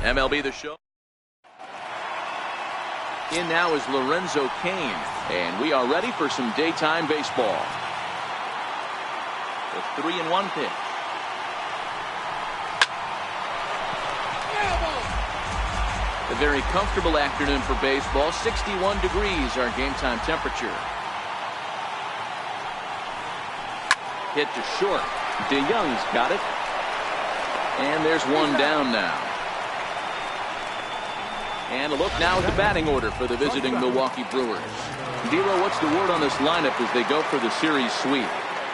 MLB The Show. In now is Lorenzo Cain, and we are ready for some daytime baseball. The 3-1 pitch. A very comfortable afternoon for baseball. 61 degrees our game time temperature. Hit to short. DeYoung's got it. And there's one down now. And a look now at the batting order for the visiting Milwaukee Brewers. Dero, what's the word on this lineup as they go for the series sweep?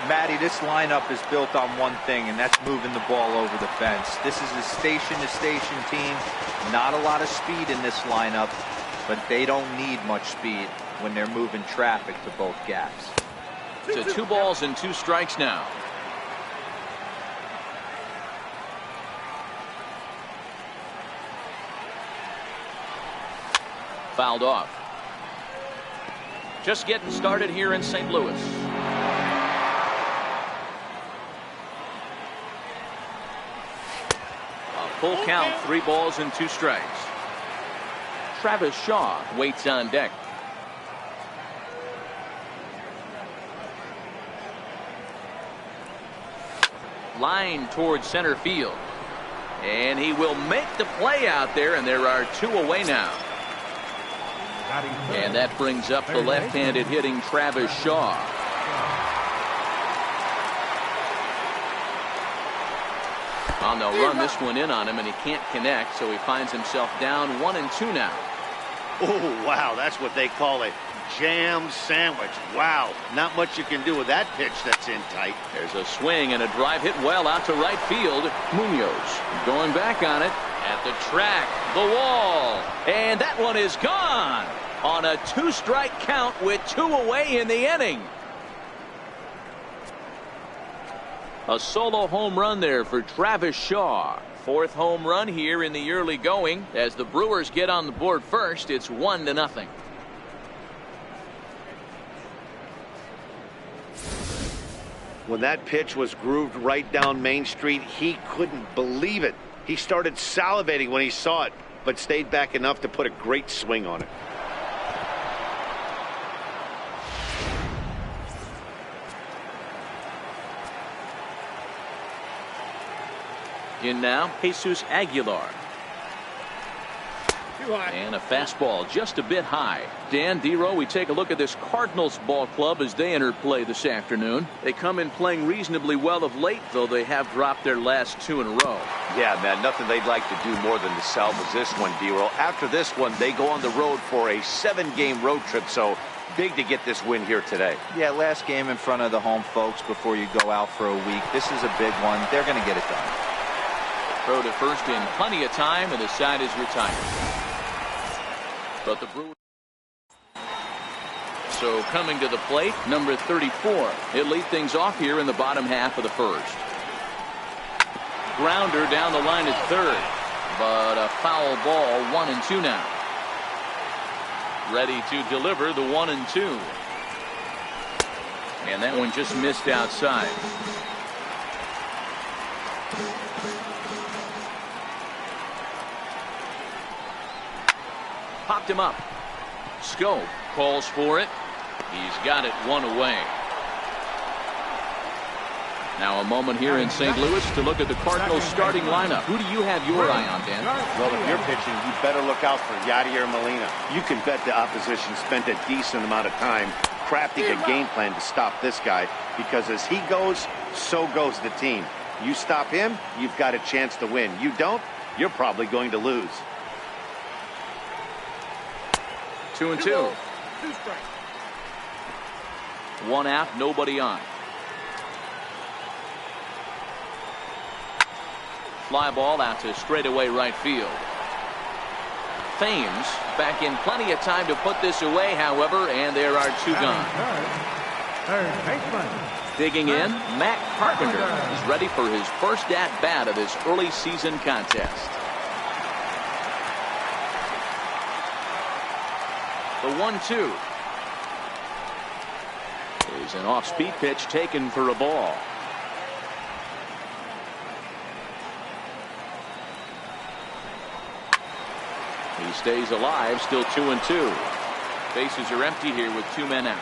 Matty, this lineup is built on one thing, and that's moving the ball over the fence. This is a station-to-station team. Not a lot of speed in this lineup, but they don't need much speed when they're moving traffic to both gaps. So 2 balls and 2 strikes now. Fouled off. Just getting started here in St. Louis. A full count, 3 balls and 2 strikes. Travis Shaw waits on deck. Line towards center field. And he will make the play out there, and there are 2 away now. And that brings up the left-handed hitting Travis Shaw. Well, they'll run this one in on him, and he can't connect, so he finds himself down 1-2 now. Oh, wow, that's what they call a jam sandwich. Wow, not much you can do with that pitch that's in tight. There's a swing and a drive hit well out to right field. Munoz going back on it at the track, the wall, and that one is gone on a 2-strike count with 2 away in the inning. A solo home run there for Travis Shaw. 4th home run here in the early going. As the Brewers get on the board first, it's 1-0. When that pitch was grooved right down Main Street, he couldn't believe it. He started salivating when he saw it, but stayed back enough to put a great swing on it. In now, Jesus Aguilar. And a fastball just a bit high. Dan, Dero, we take a look at this Cardinals ball club as they enter play this afternoon. They come in playing reasonably well of late, though they have dropped their last 2 in a row. Yeah, man, nothing they'd like to do more than to salvage this one, Dero. After this one, they go on the road for a 7-game road trip, so big to get this win here today. Yeah, last game in front of the home folks before you go out for a week. This is a big one. They're going to get it done. Throw to first in plenty of time, and the side is retired. But the Brewers. So coming to the plate, number 34. He'll lead things off here in the bottom half of the first. Grounder down the line at third, but a foul ball. 1-2 now. Ready to deliver the 1-2. And that one just missed outside. Popped him up. Scope calls for it. He's got it 1 away. Now a moment here in St. Louis to look at the Cardinals starting lineup. Who do you have your eye on, Dan? Well, if you're pitching, you better look out for Yadier Molina. You can bet the opposition spent a decent amount of time crafting a game plan to stop this guy, because as he goes, so goes the team. You stop him, you've got a chance to win. You don't, you're probably going to lose. 2-2. 1 out, nobody on. Fly ball out to straightaway right field. Thames back in plenty of time to put this away, however, and there are 2 gone. Digging in, Matt Carpenter is ready for his first at-bat of this early season contest. The 1-2 is an off-speed pitch taken for a ball. He stays alive, still 2-2. Bases are empty here with 2 men out.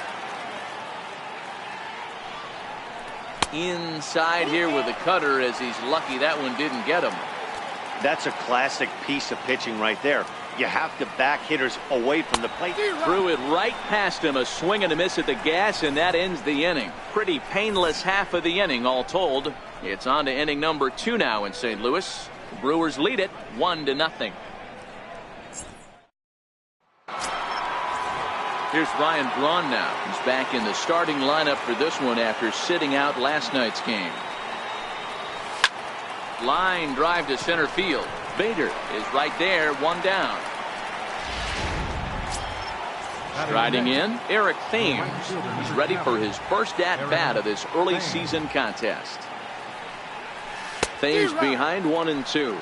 Inside here with a cutter, as he's lucky that one didn't get him. That's a classic piece of pitching right there. You have to back hitters away from the plate. Threw it right past him, a swing and a miss at the gas, and that ends the inning. Pretty painless half of the inning, all told. It's on to inning number 2 now in St. Louis. The Brewers lead it 1-0. Here's Ryan Braun now. He's back in the starting lineup for this one after sitting out last night's game. Line drive to center field. Bader is right there, 1 down. Striding in, Eric Thames. He's ready for his first at-bat of this early season contest. Thames behind 1-2.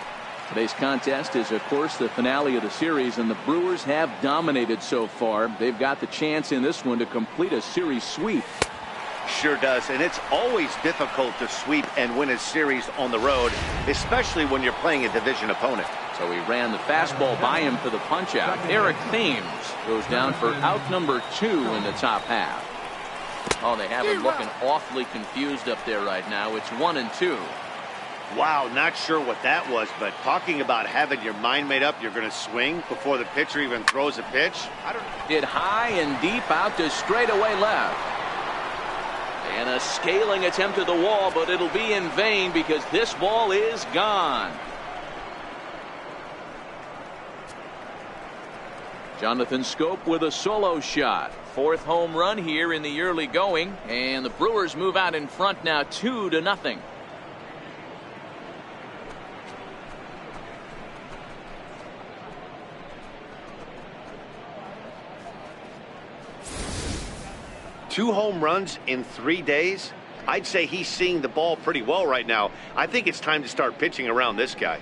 Today's contest is, of course, the finale of the series, and the Brewers have dominated so far. They've got the chance in this one to complete a series sweep. Sure does, and it's always difficult to sweep and win a series on the road, especially when you're playing a division opponent. So he ran the fastball by him for the punch-out. Eric Thames goes down for out number 2 in the top half. Oh, they have him looking awfully confused up there right now. It's 1-2. Wow, not sure what that was, but talking about having your mind made up you're going to swing before the pitcher even throws a pitch. Hit high and deep out to straightaway left. And a scaling attempt at the wall, but it'll be in vain because this ball is gone. Jonathan Scope with a solo shot. 4th home run here in the early going, and the Brewers move out in front now 2-0. Two home runs in 3 days? I'd say he's seeing the ball pretty well right now. I think it's time to start pitching around this guy.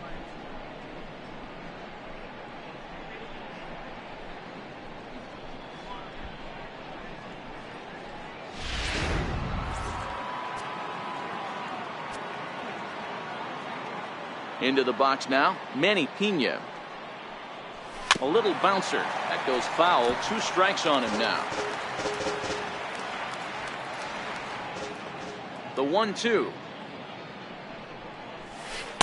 Into the box now, Manny Pena. A little bouncer. That goes foul. 2 strikes on him now. The 1-2.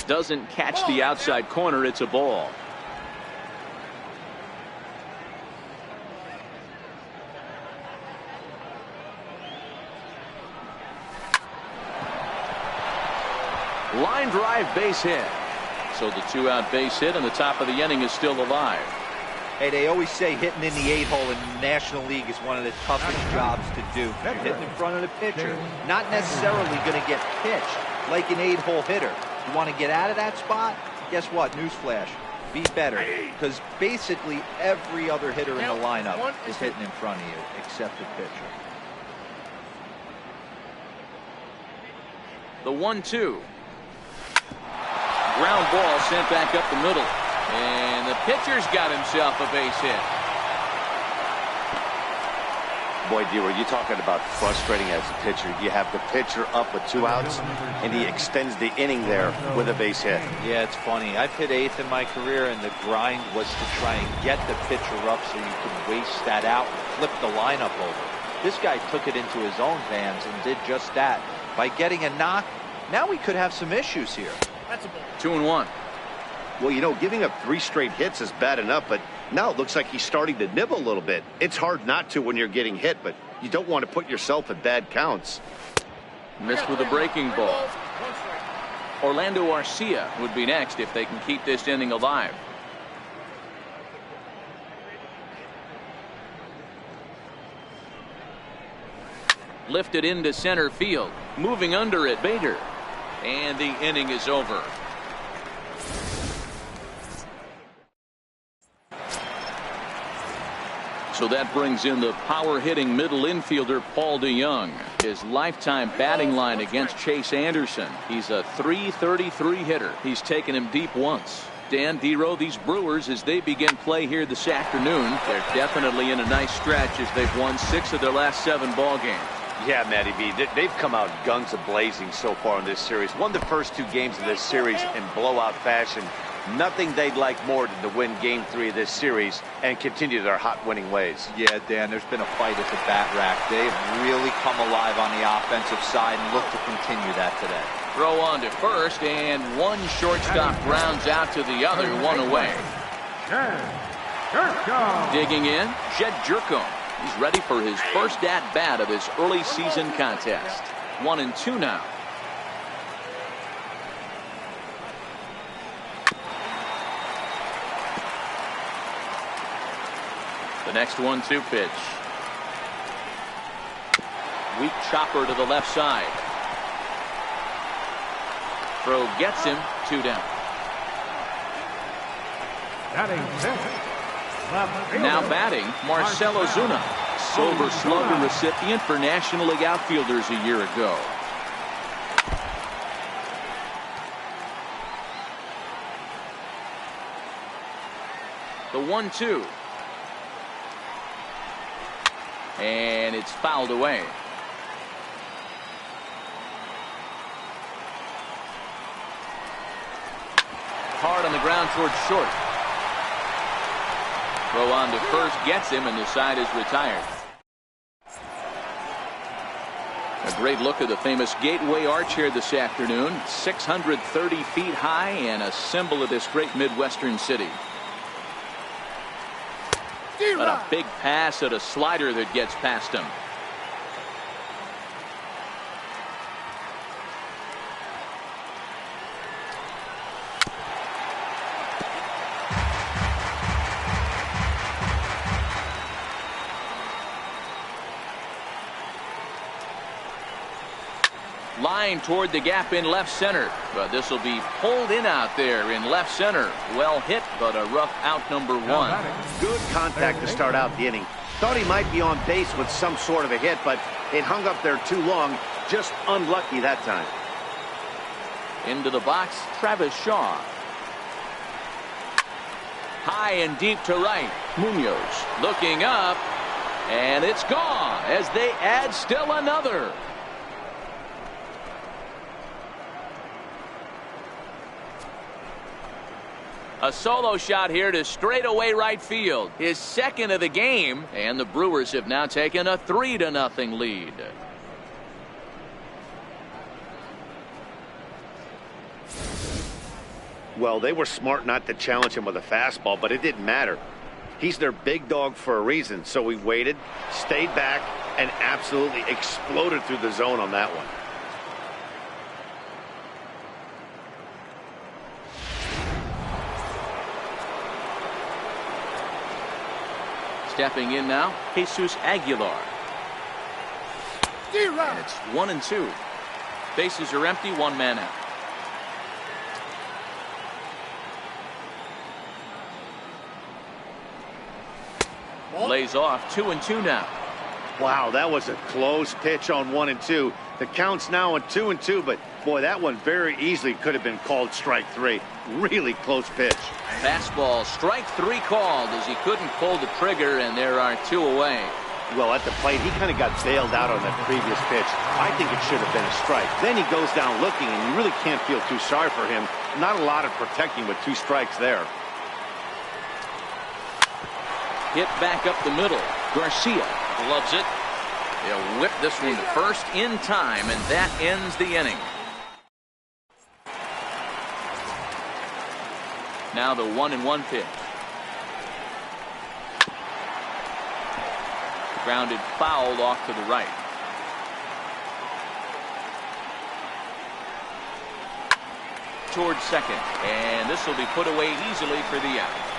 Doesn't catch the outside corner. It's a ball. Line drive, base hit. So the 2-out base hit, and the top of the inning is still alive. Hey, they always say hitting in the 8-hole in the National League is one of the toughest jobs to do. You're hitting in front of the pitcher, not necessarily going to get pitched like an 8-hole hitter. You want to get out of that spot? Guess what? Newsflash. Be better, because basically every other hitter in the lineup is hitting in front of you except the pitcher. The 1-2. Ground ball sent back up the middle. And the pitcher's got himself a base hit. Boy, D, you're talking about frustrating as a pitcher. You have the pitcher up with 2 outs, and he extends the inning there with a base hit. Yeah, it's funny. I've hit 8th in my career, and the grind was to try and get the pitcher up so you could waste that out and flip the lineup over. This guy took it into his own hands and did just that. By getting a knock, now we could have some issues here. 2-1. Well, you know, giving up 3 straight hits is bad enough, but now it looks like he's starting to nibble a little bit. It's hard not to when you're getting hit, but you don't want to put yourself at bad counts. Missed with a breaking ball. Orlando Arcia would be next if they can keep this inning alive. Lifted into center field. Moving under it, Bader. And the inning is over. So that brings in the power-hitting middle infielder Paul DeJong. His lifetime batting line against Chase Anderson. He's a .333 hitter. He's taken him deep once. Dan Dero, these Brewers, as they begin play here this afternoon, they're definitely in a nice stretch as they've won 6 of their last 7 ball games. Yeah, Matty B, they've come out guns a-blazing so far in this series. Won the first 2 games of this series in blowout fashion. Nothing they'd like more than to win Game 3 of this series and continue their hot winning ways. Yeah, Dan, there's been a fight at the bat rack. They've really come alive on the offensive side and look to continue that today. Throw on to first, and one shortstop grounds out to the other, one away. Digging in, Jed Jerkom. He's ready for his first at-bat of this early season contest. 1-2 now. The next 1-2 pitch. Weak chopper to the left side. Throw gets him, 2 down. Now batting, Marcell Ozuna, Silver Slugger recipient for National League outfielders a year ago. The 1-2. And it's fouled away. Hard on the ground towards short. Throw on to first gets him, and the side is retired. A great look at the famous Gateway Arch here this afternoon. 630 feet high and a symbol of this great Midwestern city. But a big pass at a slider that gets past him. Line toward the gap in left center, but this will be pulled in out there in left center. Well hit, but a rough out, number 1. Good contact to start out the inning. Thought he might be on base with some sort of a hit, but it hung up there too long. Just unlucky that time. Into the box, Travis Shaw. High and deep to right. Munoz looking up, and it's gone as they add still another. A solo shot here to straightaway right field. His second of the game, and the Brewers have now taken a 3-0 lead. Well, they were smart not to challenge him with a fastball, but it didn't matter. He's their big dog for a reason, so he waited, stayed back, and absolutely exploded through the zone on that one. Stepping in now, Jesus Aguilar. And it's 1-2. Bases are empty, 1 man out. Lays off, 2-2 now. Wow, that was a close pitch on 1-2. The count's now on 2-2, but boy, that one very easily could have been called strike 3. Really close pitch. Fastball, strike 3 called as he couldn't pull the trigger, and there are 2 away. Well, at the plate, he kind of got bailed out on that previous pitch. I think it should have been a strike. Then he goes down looking, and you really can't feel too sorry for him. Not a lot of protecting with 2 strikes there. Hit back up the middle. Garcia gloves it. He'll whip this one to first in time, and that ends the inning. Now the 1-1 pitch. Grounded foul off to the right. Towards second, and this will be put away easily for the out.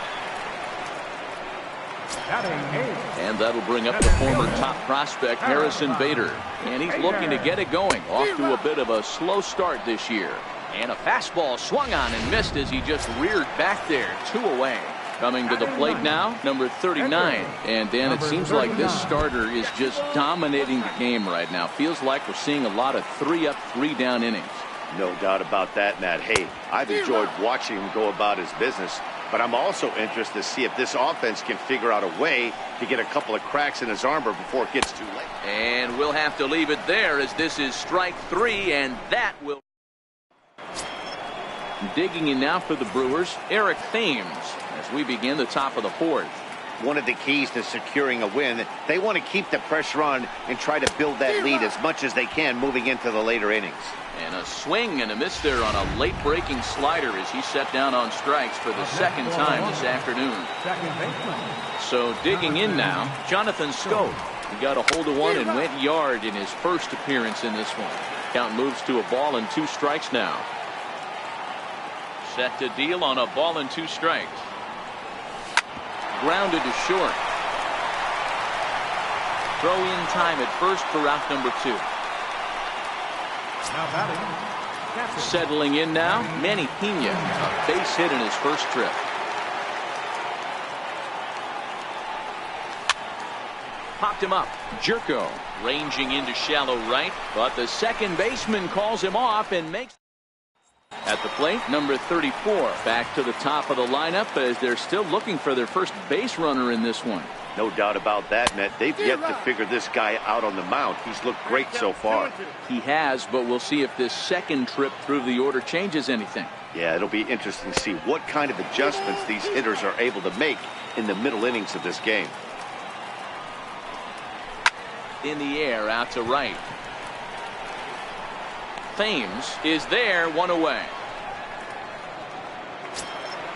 And that'll bring up the former top prospect Harrison Bader, and he's looking to get it going. Off to a bit of a slow start this year, and a fastball swung on and missed as he just reared back there. 2 away. Coming to the plate now, number 39. And Dan, it seems like this starter is just dominating the game right now. Feels like we're seeing a lot of 3-up, 3-down innings. No doubt about that, Matt. Hey, I've enjoyed watching him go about his business, but I'm also interested to see if this offense can figure out a way to get a couple of cracks in his armor before it gets too late. And we'll have to leave it there as this is strike 3, and that will... Digging in now for the Brewers, Eric Thames, as we begin the top of the fourth. One of the keys to securing a win, they want to keep the pressure on and try to build that lead as much as they can moving into the later innings. And a swing and a miss there on a late-breaking slider as he set down on strikes for the second time this afternoon. So digging in now, Jonathan Scope. He got a hold of one and went yard in his first appearance in this one. Count moves to a ball and 2 strikes now. Set to deal on a ball and 2 strikes. Grounded to short. Throw in time at first for out number 2. Settling in now, Manny Pena, a base hit in his first trip. Popped him up. Jerko ranging into shallow right, but the second baseman calls him off and makes. At the plate, number 34 back to the top of the lineup as they're still looking for their first base runner in this one. No doubt about that, Matt. They've yet to figure this guy out on the mound. He's looked great so far. He has, but we'll see if this second trip through the order changes anything. Yeah, it'll be interesting to see what kind of adjustments these hitters are able to make in the middle innings of this game. In the air, out to right. Thames is there, 1 away.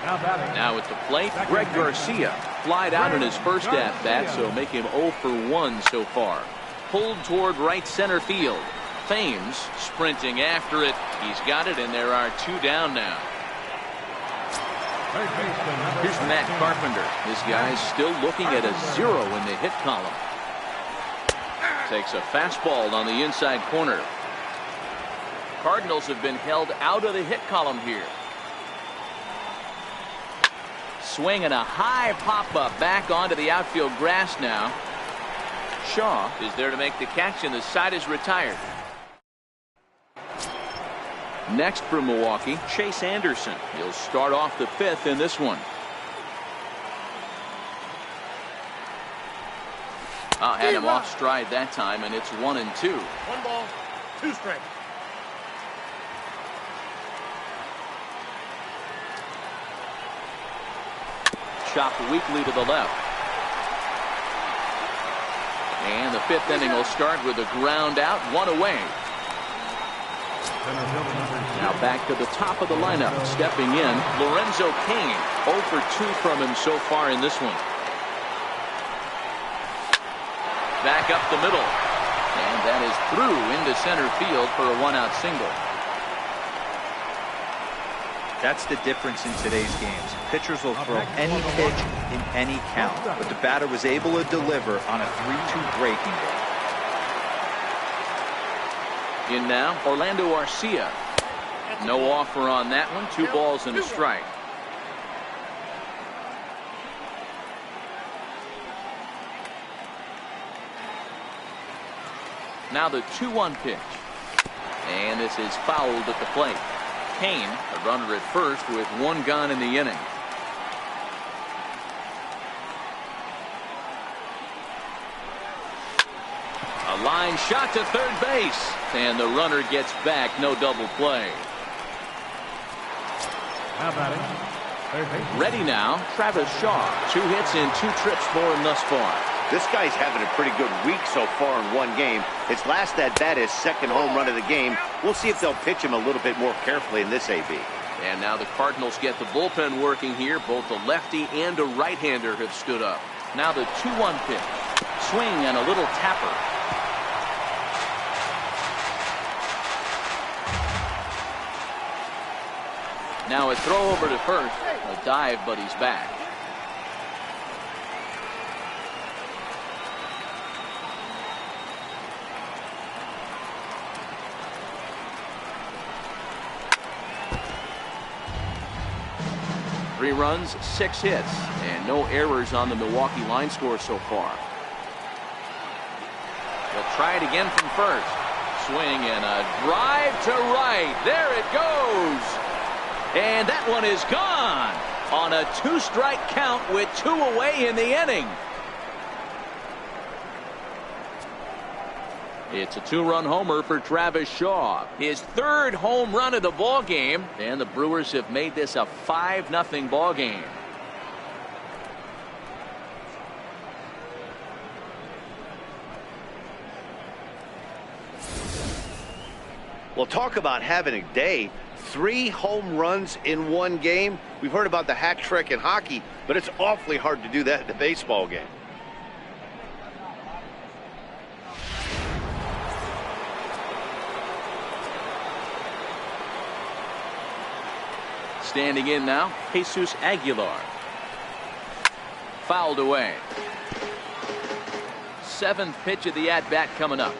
Now at the plate, Greg Garcia flied out in his first at-bat, so make him 0 for 1 so far. Pulled toward right center field. Thames sprinting after it. He's got it, and there are 2 down now. Here's Matt Carpenter. This guy's still looking at a 0 in the hit column. Takes a fastball on the inside corner. Cardinals have been held out of the hit column here. Swing and a high pop-up back onto the outfield grass now. Shaw is there to make the catch, and the side is retired. Next for Milwaukee, Chase Anderson. He'll start off the 5th in this one. Had him off stride that time, and it's 1 and 2. 1 ball, 2 strikes. Chopped weakly to the left. And the 5th inning will start with a ground out, 1 away. Now back to the top of the lineup. Stepping in, Lorenzo Cain. 0 for 2 from him so far in this one. Back up the middle. And that is through into center field for a 1-out single. That's the difference in today's games. Pitchers will throw any pitch in any count, but the batter was able to deliver on a 3-2 breaking ball. In now, Orlando Arcia. No offer on that one. 2 balls and a strike. Now the 2-1 pitch. And this is fouled at the plate. Cain, a runner at first with 1 gone in the inning. A line shot to third base. And the runner gets back. No double play. How about it? Ready now, Travis Shaw. 2 hits and 2 trips for him thus far. This guy's having a pretty good week so far in 1 game. His last at-bat is 2nd home run of the game. We'll see if they'll pitch him a little bit more carefully in this AB. And now the Cardinals get the bullpen working here. Both a lefty and a right-hander have stood up. Now the 2-1 pitch. Swing and a little tapper. Now a throw over to first. A dive, but he's back. Three runs, 6 hits, and no errors on the Milwaukee line score so far. They'll try it again from first. Swing and a drive to right. There it goes. And that one is gone on a 2-strike count with 2 away in the inning. It's a 2-run homer for Travis Shaw. His 3rd home run of the ball game, and the Brewers have made this a 5-0 ball game. Well, talk about having a day. 3 home runs in one game. We've heard about the hat trick in hockey, but it's awfully hard to do that in a baseball game. Standing in now, Jesus Aguilar. Fouled away. 7th pitch of the at-bat coming up.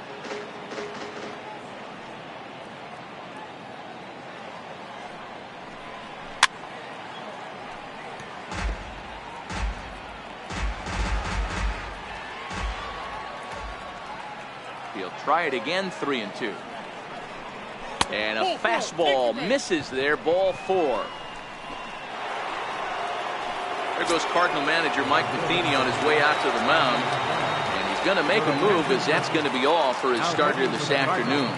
He'll try it again, 3-2. And a fastball misses there, ball 4. There goes Cardinal manager Mike Matheny on his way out to the mound. And he's going to make a move, as that's going to be all for his starter this afternoon.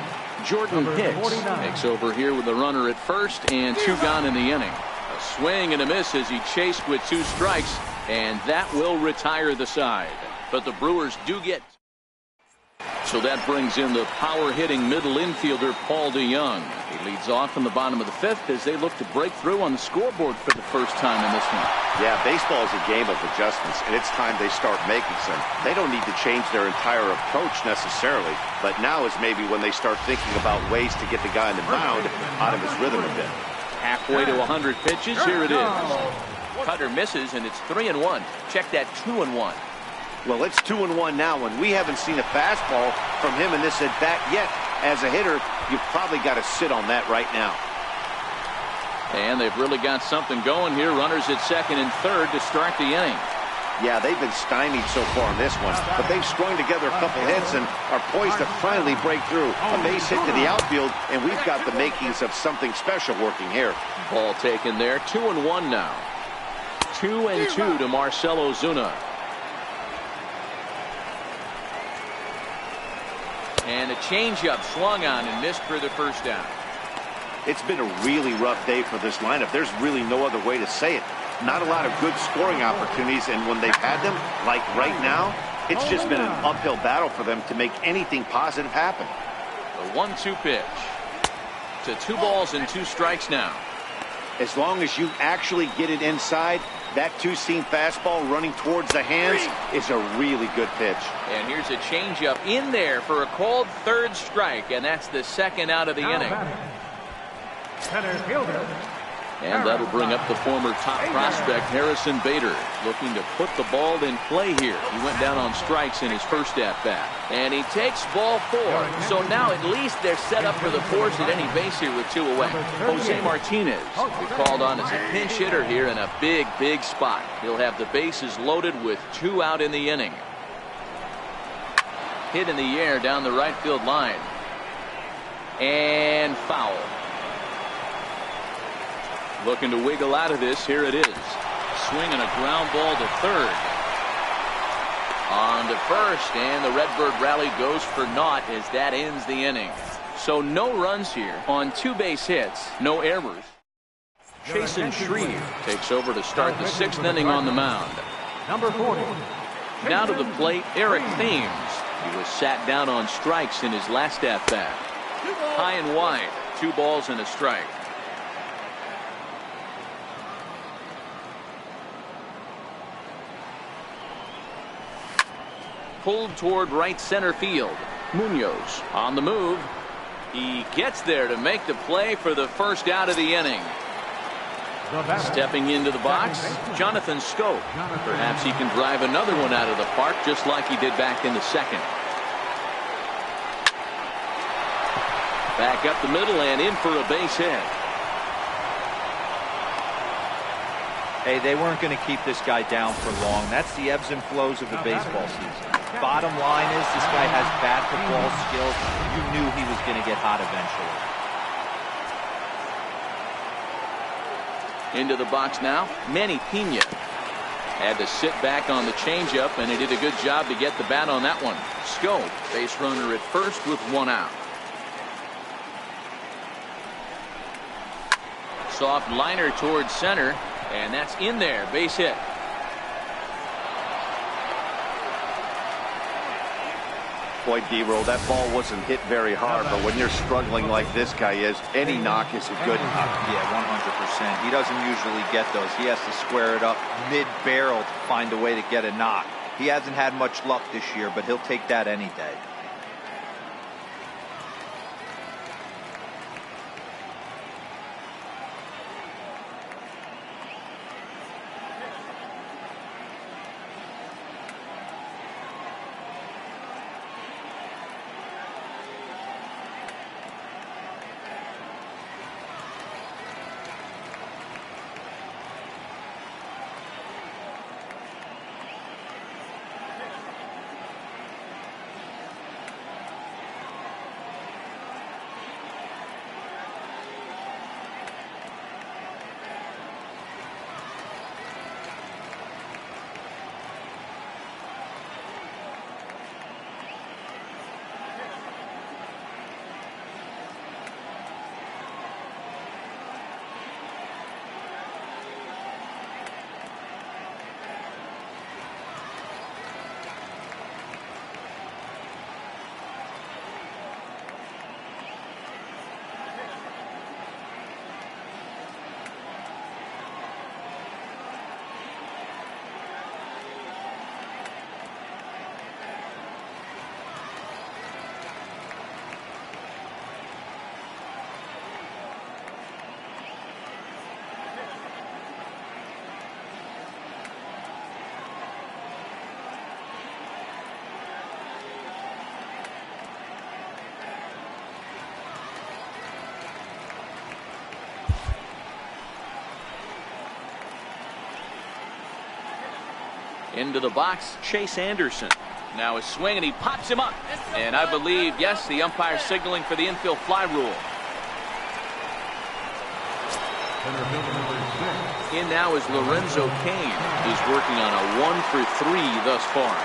Jordan Hicks takes over here with a runner at first and 2 gone in the inning. A swing and a miss as he chased with 2 strikes, and that will retire the side. But the Brewers do get. So that brings in the power-hitting middle infielder Paul DeYoung. He leads off in the bottom of the 5th as they look to break through on the scoreboard for the first time in this one. Yeah, baseball is a game of adjustments, and it's time they start making some. They don't need to change their entire approach necessarily, but now is maybe when they start thinking about ways to get the guy on the mound out of his rhythm a bit. Halfway to 100 pitches, here it is. Cutter misses, and it's 3-1. Check that 2-1. Well, it's 2-1 now, and we haven't seen a fastball from him in this at-bat yet. As a hitter, you've probably got to sit on that right now. And they've really got something going here. Runners at 2nd and 3rd to start the inning. Yeah, they've been stymied so far in this one, but they've strung together a couple hits and are poised to finally break through. A base hit to the outfield, and we've got the makings of something special working here. Ball taken there. 2-1 now. 2-2 to Marcell Ozuna. And a changeup swung on and missed for the first down. It's been a really rough day for this lineup. There's really no other way to say it. Not a lot of good scoring opportunities, and when they've had them, like right now, it's just been an uphill battle for them to make anything positive happen. The 1-2 pitch. To 2 balls and 2 strikes now. As long as you actually get it inside, that 2-seam fastball running towards the hands is a really good pitch. And here's a changeup in there for a called 3rd strike, and that's the 2nd out of the inning. Center fielder. And that'll bring up the former top prospect Harrison Bader, looking to put the ball in play here. He went down on strikes in his first at-bat. And he takes ball 4. So now at least they're set up for the force at any base here with 2 away. Jose Martinez will be called on as a pinch hitter here in a big, big spot. He'll have the bases loaded with 2 out in the inning. Hit in the air down the right field line. And foul. Looking to wiggle out of this. Here it is. Swinging a ground ball to 3rd. On to 1st, and the Redbird rally goes for naught as that ends the inning. So no runs here on 2 base hits, no errors. Chasen Shreve takes over to start the 6th inning on the mound. Number 40. Now to the plate, Eric Thames. He was sat down on strikes in his last at-bat. High and wide, 2 balls and a strike. Pulled toward right center field. Munoz on the move. He gets there to make the play for the 1st out of the inning. Stepping into the box, Jonathan Schoop. Perhaps he can drive another one out of the park just like he did back in the 2nd. Back up the middle and in for a base hit. Hey, they weren't going to keep this guy down for long. That's the ebbs and flows of a baseball season. Bottom line is this guy has bat to ball skills. You knew he was going to get hot eventually. Into the box now, Manny Pena. Had to sit back on the changeup, and he did a good job to get the bat on that one. Schoop, base runner at first with one out. Soft liner towards center, and that's in there. Base hit. Boy, D-Roll, that ball wasn't hit very hard, but when you're struggling like this guy is, any knock is a good knock. Yeah, 100%. He doesn't usually get those. He has to square it up mid-barrel to find a way to get a knock. He hasn't had much luck this year, but he'll take that any day. Into the box, Chase Anderson. Now a swing, and he pops him up. And I believe, yes, the umpire signaling for the infield fly rule. Center fielder number 6. In now is Lorenzo Cain. He's working on a 1-for-3 thus far.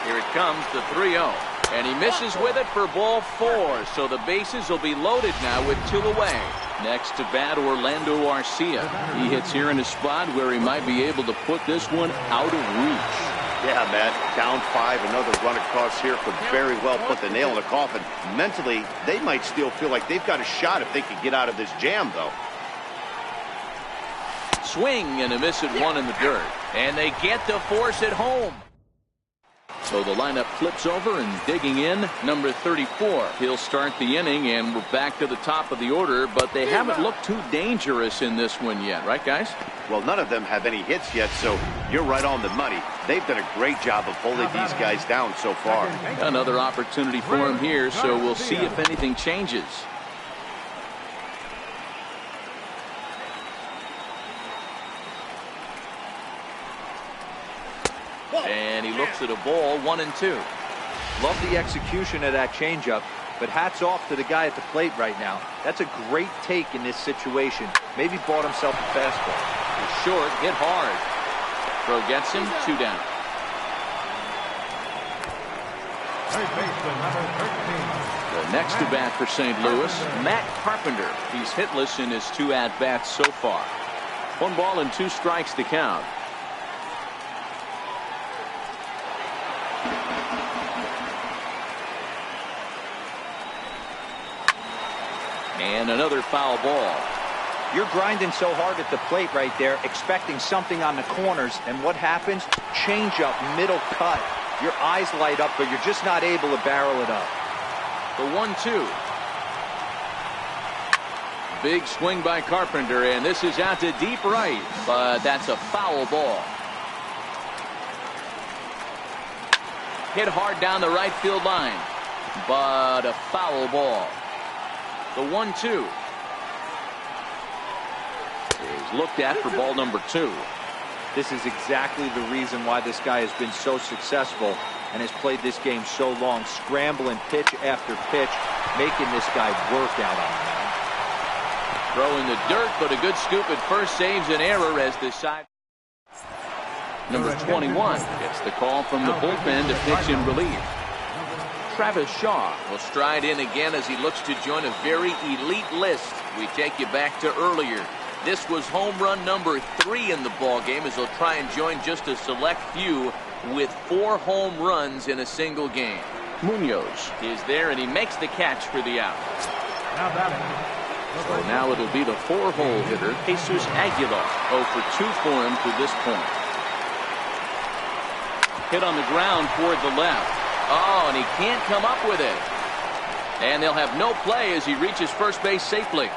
Here it comes, the 3-0. And he misses with it for ball 4. So the bases will be loaded now with 2 away. Next to bat, Orlando Arcia. He hits here in a spot where he might be able to put this one out of reach. Yeah, Matt, down 5, another run across here could very well put the nail in the coffin. Mentally, they might still feel like they've got a shot if they could get out of this jam, though. Swing and a miss at 1 in the dirt. And they get to force it home. So the lineup flips over, and digging in, number 34. He'll start the inning, and we're back to the top of the order, but they haven't looked too dangerous in this one yet, right, guys? Well, none of them have any hits yet, so you're right on the money. They've done a great job of holding these guys down so far. Another opportunity for him here, so we'll see if anything changes. And he looks at a ball, 1-2. Love the execution of that changeup, but hats off to the guy at the plate right now. That's a great take in this situation. Maybe bought himself a fastball. He's short, hit hard. Throw gets him, 2 down. Third baseman number 13. The next to bat for St. Louis, Matt Carpenter. He's hitless in his 2 at-bats so far. 1 ball and 2 strikes to count. And another foul ball. You're grinding so hard at the plate right there, expecting something on the corners, and what happens? Change up, middle cut. Your eyes light up, but you're just not able to barrel it up. The 1-2. Big swing by Carpenter, and this is out to deep right, but that's a foul ball. Hit hard down the right field line, but a foul ball. The 1-2 is looked at for ball number 2. This is exactly the reason why this guy has been so successful and has played this game so long, scrambling pitch after pitch, making this guy work out on the mound. Throw in the dirt, but a good scoop at first saves an error as the side. Number 21 gets the call from the bullpen to pitch in relief. Travis Shaw will stride in again as he looks to join a very elite list. We take you back to earlier. This was home run number 3 in the ball game as he'll try and join just a select few with 4 home runs in a single game. Munoz is there and he makes the catch for the out. So now it'll be the 4-hole hitter, Jesus Aguilar. 0 for 2 for him to this point. Hit on the ground toward the left. Oh, and he can't come up with it. And they'll have no play as he reaches first base safely.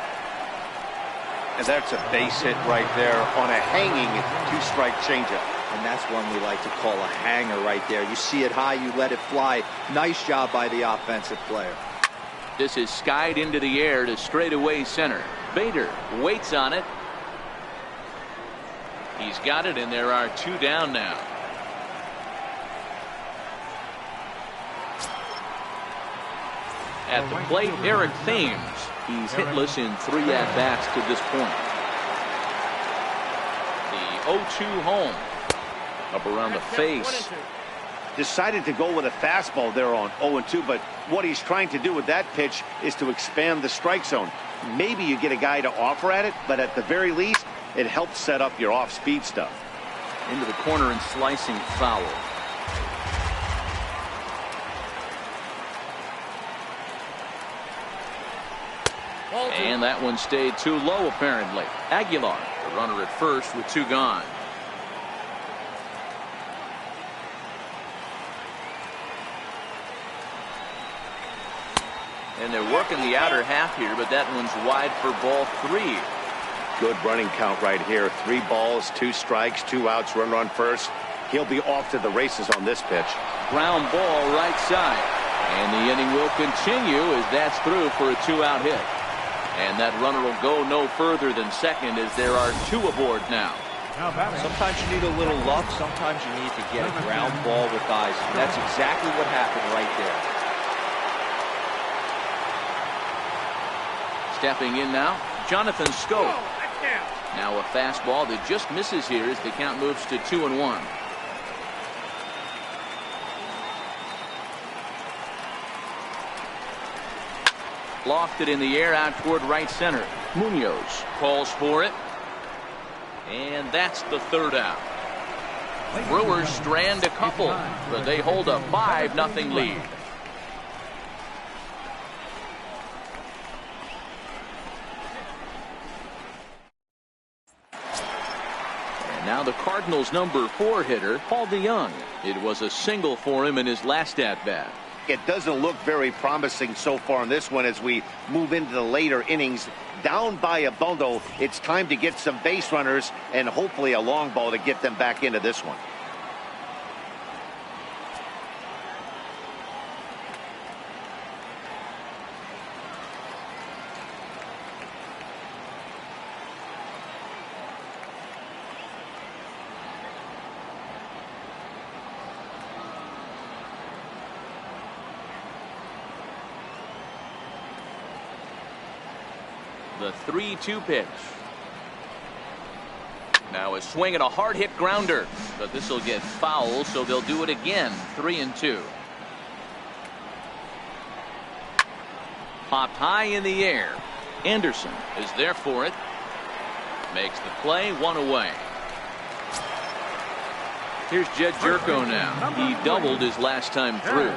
And that's a base hit right there on a hanging 2-strike changeup. And that's one we like to call a hanger right there. You see it high, you let it fly. Nice job by the offensive player. This is skied into the air to straightaway center. Bader waits on it. He's got it, and there are 2 down now. At the plate, Eric Thames. He's hitless in 3 at-bats to this point. The 0-2 home. Up around the face. Decided to go with a fastball there on 0-2, but what he's trying to do with that pitch is to expand the strike zone. Maybe you get a guy to offer at it, but at the very least, it helps set up your off-speed stuff. Into the corner and slicing foul. And that one stayed too low, apparently. Aguilar, the runner at first with 2 gone. And they're working the outer half here, but that one's wide for ball 3. Good running count right here. 3 balls, 2 strikes, 2 outs, runner on first. He'll be off to the races on this pitch. Ground ball right side. And the inning will continue as that's through for a 2-out hit. And that runner will go no further than second as there are 2 aboard now. Sometimes you need a little luck. Sometimes you need to get a ground ball with eyes. And that's exactly what happened right there. Stepping in now, Jonathan Schoop. Now a fastball that just misses here as the count moves to 2-1. Lofted in the air out toward right center. Munoz calls for it. And that's the 3rd out. Brewers strand a couple, but they hold a 5-0 lead. And now the Cardinals' number 4 hitter, Paul DeYoung. It was a single for him in his last at-bat. It doesn't look very promising so far in this one as we move into the later innings. Down by a bundle, it's time to get some base runners and hopefully a long ball to get them back into this one. The 3-2 pitch. Now a swing and a hard hit grounder, but this will get foul, so they'll do it again. 3-2. Popped high in the air. Anderson is there for it. Makes the play, 1 away. Here's Jed Jerko now. He doubled his last time through.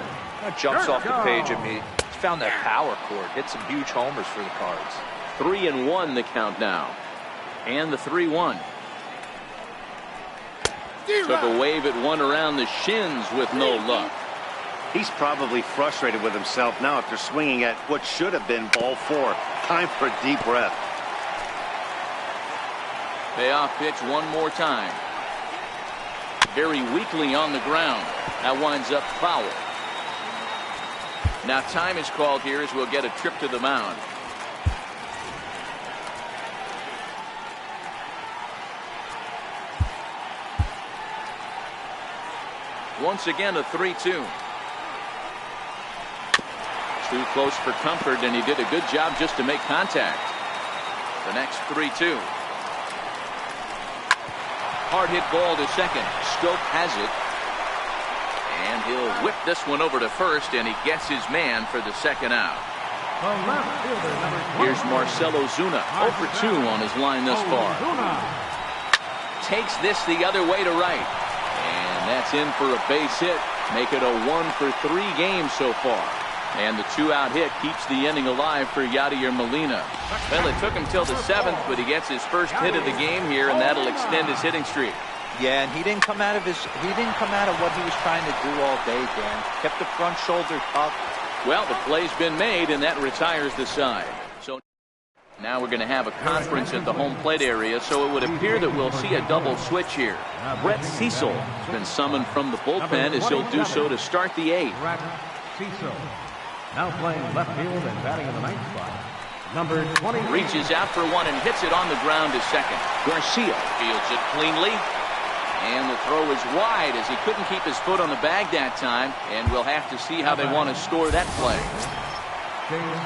Jumps off the page at me. He's found that power chord. Hit some huge homers for the Cards. 3-1 the count now. And the 3-1. Took a wave at one around the shins with no luck. He's probably frustrated with himself now after swinging at what should have been ball 4. Time for a deep breath. Payoff pitch one more time. Very weakly on the ground. That winds up foul. Now time is called here as we'll get a trip to the mound. Once again a 3-2. Too close for comfort, and he did a good job just to make contact. The next 3-2. Hard hit ball to second. Stoke has it. And he'll whip this one over to first, and he gets his man for the second out. The left fielder, number 12. Here's Marcelo Zuna, 0 for 2 on his line thus far. Takes this the other way to right. And that's in for a base hit. Make it a 1 for 3 games so far. And the 2-out hit keeps the inning alive for Yadier Molina. Well, it took him till the 7th, but he gets his first hit of the game here, and that'll extend his hitting streak. Yeah, and he didn't come out of what he was trying to do all day, Dan. Kept the front shoulder tucked. Well, the play's been made, and that retires the side. So now we're going to have a conference at the home plate area, so it would appear that we'll see a double switch here. Brett Cecil has been summoned from the bullpen as he'll do so to start the 8th. Brett Cecil, now playing left field and batting in the 9th spot. Number 20. Reaches out for one and hits it on the ground to second. Garcia fields it cleanly. And the throw is wide as he couldn't keep his foot on the bag that time. And we'll have to see how they want to score that play.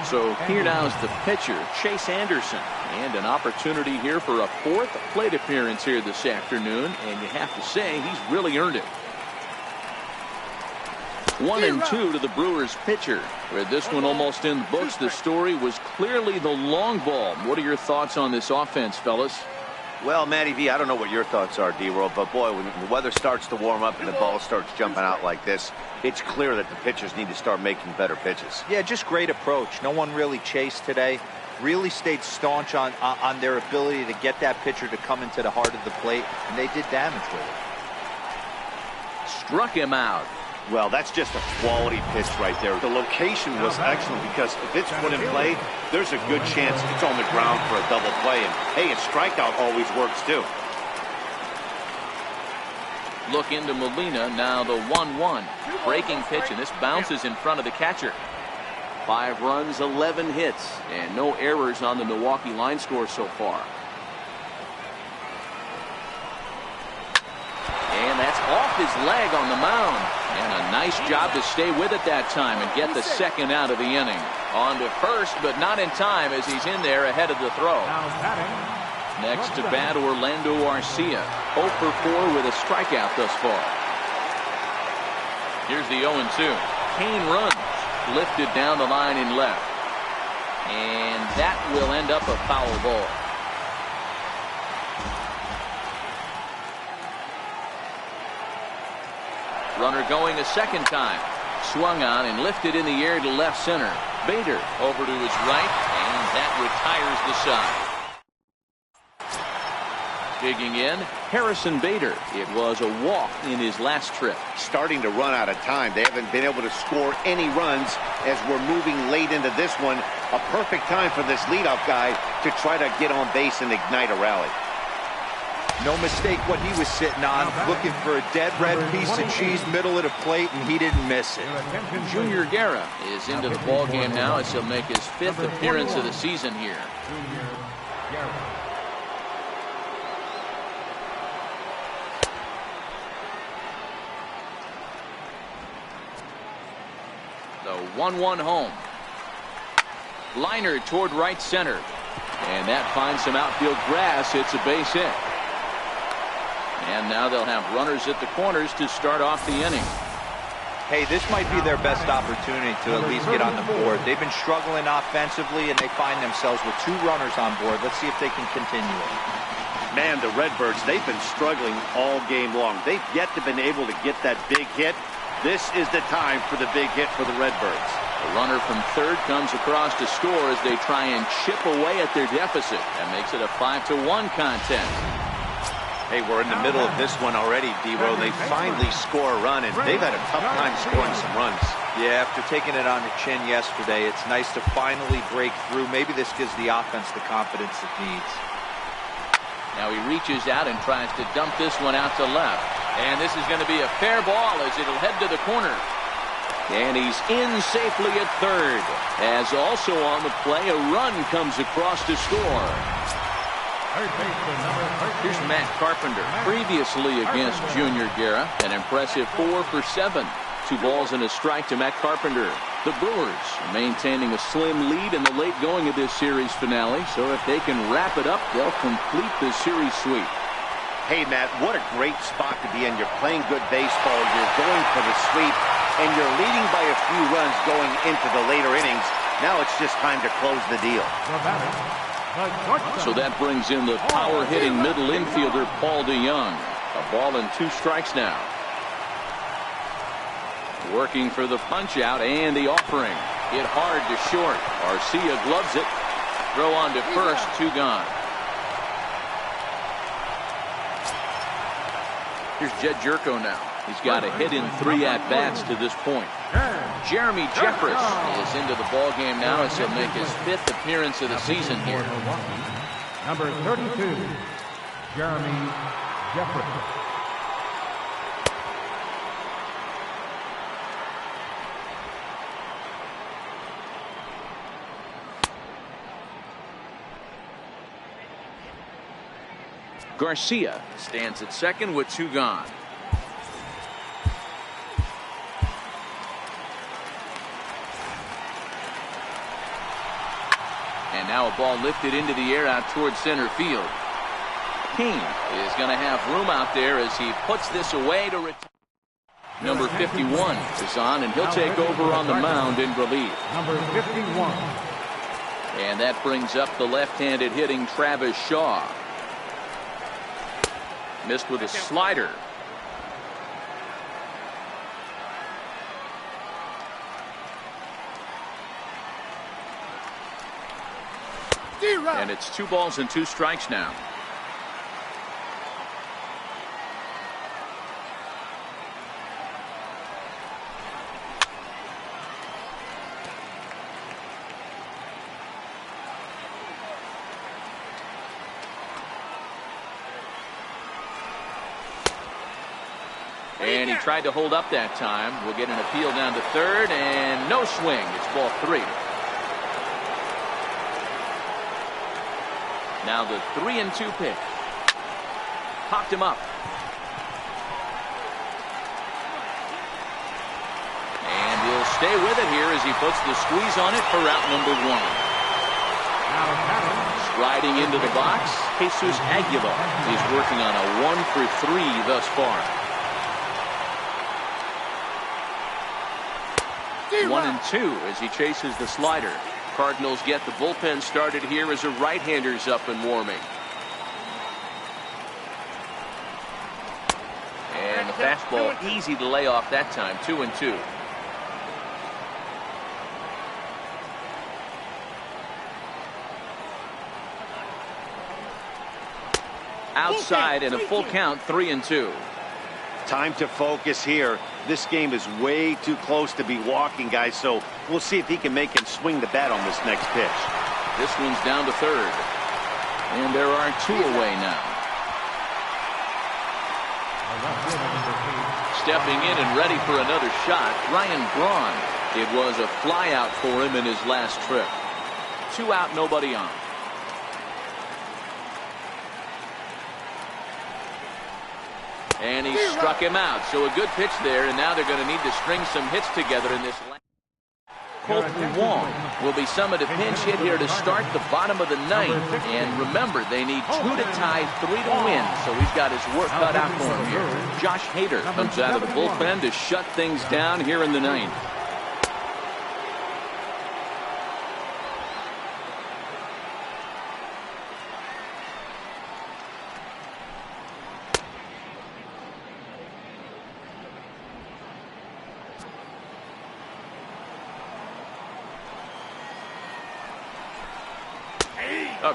So here now is the pitcher, Chase Anderson. And an opportunity here for a 4th plate appearance here this afternoon. And you have to say he's really earned it. 1-2 to the Brewers pitcher. With this one almost in the books, the story was clearly the long ball. What are your thoughts on this offense, fellas? Well, Matty V, I don't know what your thoughts are, D-Roll, but boy, when the weather starts to warm up and the ball starts jumping out like this, it's clear that the pitchers need to start making better pitches. Yeah, just great approach. No one really chased today. Really stayed staunch on their ability to get that pitcher to come into the heart of the plate, and they did damage with it. Struck him out. Well, that's just a quality pitch right there. The location was excellent because if it's put in play, there's a good chance it's on the ground for a double play. And, hey, a strikeout always works, too. Look into Molina, now the 1-1. Breaking pitch, and this bounces in front of the catcher. 5 runs, 11 hits, and no errors on the Milwaukee line score so far. And that's off his leg on the mound. And a nice job to stay with it that time and get the second out of the inning. On to first, but not in time as he's in there ahead of the throw. Next to bat, Orlando Arcia. 0 for 4 with a strikeout thus far. Here's the 0-2. Kane runs. Lifted down the line in left. And that will end up a foul ball. Runner going a second time. Swung on and lifted in the air to left center. Bader over to his right, and that retires the side. Digging in, Harrison Bader. It was a walk in his last trip. Starting to run out of time. They haven't been able to score any runs as we're moving late into this one. A perfect time for this leadoff guy to try to get on base and ignite a rally. No mistake what he was sitting on, looking for a dead red piece of cheese middle of the plate, and he didn't miss it. Junior Guerra is into the ball game now as he'll make his 5th appearance of the season here. The 1-1 home. Liner toward right center. And that finds some outfield grass. It's a base hit. And now they'll have runners at the corners to start off the inning. Hey, this might be their best opportunity to at least get on the board. They've been struggling offensively, and they find themselves with 2 runners on board. Let's see if they can continue it. Man, the Redbirds, they've been struggling all game long. They've yet to been able to get that big hit. This is the time for the big hit for the Redbirds. The runner from third comes across to score as they try and chip away at their deficit. That makes it a 5-1 contest. Hey, we're in the middle of this one already, D-Row. They finally score a run, and they've had a tough time scoring some runs. Yeah, after taking it on the chin yesterday, it's nice to finally break through. Maybe this gives the offense the confidence it needs. Now he reaches out and tries to dump this one out to left. And this is going to be a fair ball as it'll head to the corner. And he's in safely at third. As also on the play, a run comes across to score. Here's Matt Carpenter. Previously against Junior Guerra, an impressive 4 for 7. 2 balls and a strike to Matt Carpenter. The Brewers maintaining a slim lead in the late going of this series finale. So if they can wrap it up, they'll complete the series sweep. Hey, Matt, what a great spot to be in. You're playing good baseball. You're going for the sweep, and you're leading by a few runs going into the later innings. Now it's just time to close the deal. So that brings in the power-hitting middle infielder, Paul DeYoung. A ball and 2 strikes now. Working for the punch-out and the offering. Hit hard to short. Arcia gloves it. Throw on to first, 2 gone. Here's Jed Jerko now. He's got a hit in 3 at-bats to this point. Jeremy Jeffress is into the ball game now as he'll make his 5th appearance of the season here. Number 32, Jeremy Jeffress. Garcia stands at second with 2 gone. And now a ball lifted into the air out towards center field. Kane is going to have room out there as he puts this away to retire. Number 51 is on, and he'll take over on the mound in relief. Number 51. And that brings up the left-handed hitting Travis Shaw. Missed with a slider. And it's 2 balls and 2 strikes now. And he tried to hold up that time. We'll get an appeal down to third, and no swing. It's ball 3. Now the 3-2 pitch. Popped him up. And he'll stay with it here as he puts the squeeze on it for out number 1. Striding into the box, Jesus Aguilar. He's working on a 1 for 3 thus far. 1-2 as he chases the slider. Cardinals get the bullpen started here as a right-hander's up and warming. And the fastball easy to lay off that time. 2-2. Outside and a full count. 3-2. Time to focus here. This game is way too close to be walking, guys, so we'll see if he can make him swing the bat on this next pitch. This one's down to third. And there are 2 away now. Stepping in and ready for another shot, Ryan Braun. It was a fly out for him in his last trip. 2 out, nobody on. And he struck him out. So a good pitch there, and now they're going to need to string some hits together in this. Colton Wong will be summoned a pinch hit here to start the bottom of the 9th. And remember, they need 2 to tie, 3 to win. So he's got his work cut out for him here. Josh Hader comes out of the bullpen to shut things down here in the 9th.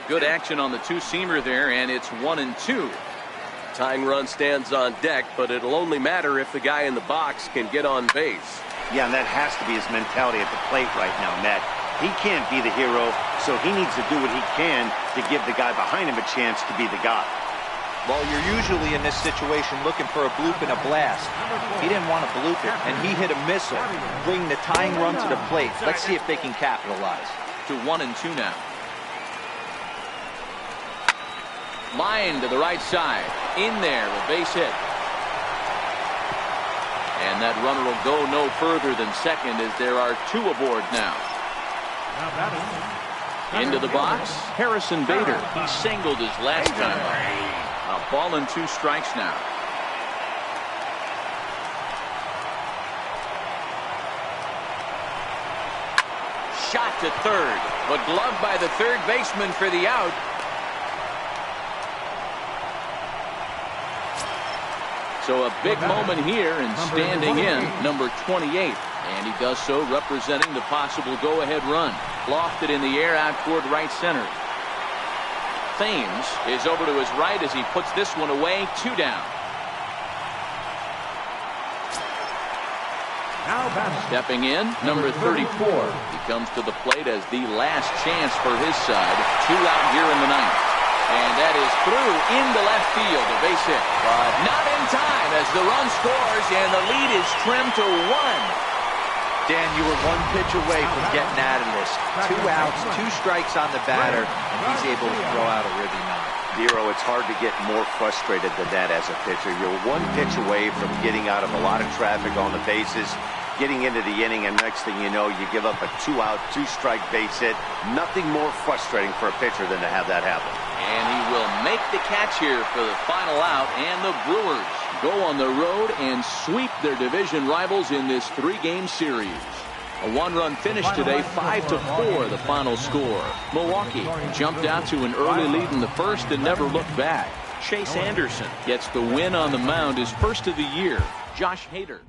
Good action on the 2-seamer there, and it's 1-2. Tying run stands on deck, but it'll only matter if the guy in the box can get on base. Yeah, and that has to be his mentality at the plate right now, Matt. He can't be the hero, so he needs to do what he can to give the guy behind him a chance to be the guy. Well, you're usually in this situation looking for a bloop and a blast. He didn't want to bloop it, and he hit a missile, bringing the tying run to the plate. Let's see if they can capitalize. To 1-2 now. Line to the right side. In there, a base hit. And that runner will go no further than second as there are 2 aboard now. Into the box, Harrison Bader. He singled his last time up. A ball and 2 strikes now. Shot to third, but gloved by the third baseman for the out. So a big moment here, and standing in, number 28. And he does so representing the possible go-ahead run. Lofted in the air out toward right center. Thames is over to his right as he puts this one away. 2 down. Stepping in, number 34. He comes to the plate as the last chance for his side. 2 out here in the ninth. And that is through into left field. A base hit. But not in time as the run scores and the lead is trimmed to 1. Dan, you were 1 pitch away from getting out of this. 2 outs, 2 strikes on the batter, and he's able to throw out a ribby 9. Dero, it's hard to get more frustrated than that as a pitcher. You're 1 pitch away from getting out of a lot of traffic on the bases, getting into the inning, and next thing you know, you give up a 2-out, 2-strike base hit. Nothing more frustrating for a pitcher than to have that happen. And he will make the catch here for the final out, and the Brewers go on the road and sweep their division rivals in this 3-game series. A 1-run finish today, 5-4 the final score. Milwaukee jumped out to an early lead in the first and never looked back. Chase Anderson gets the win on the mound, his first of the year. Josh Hader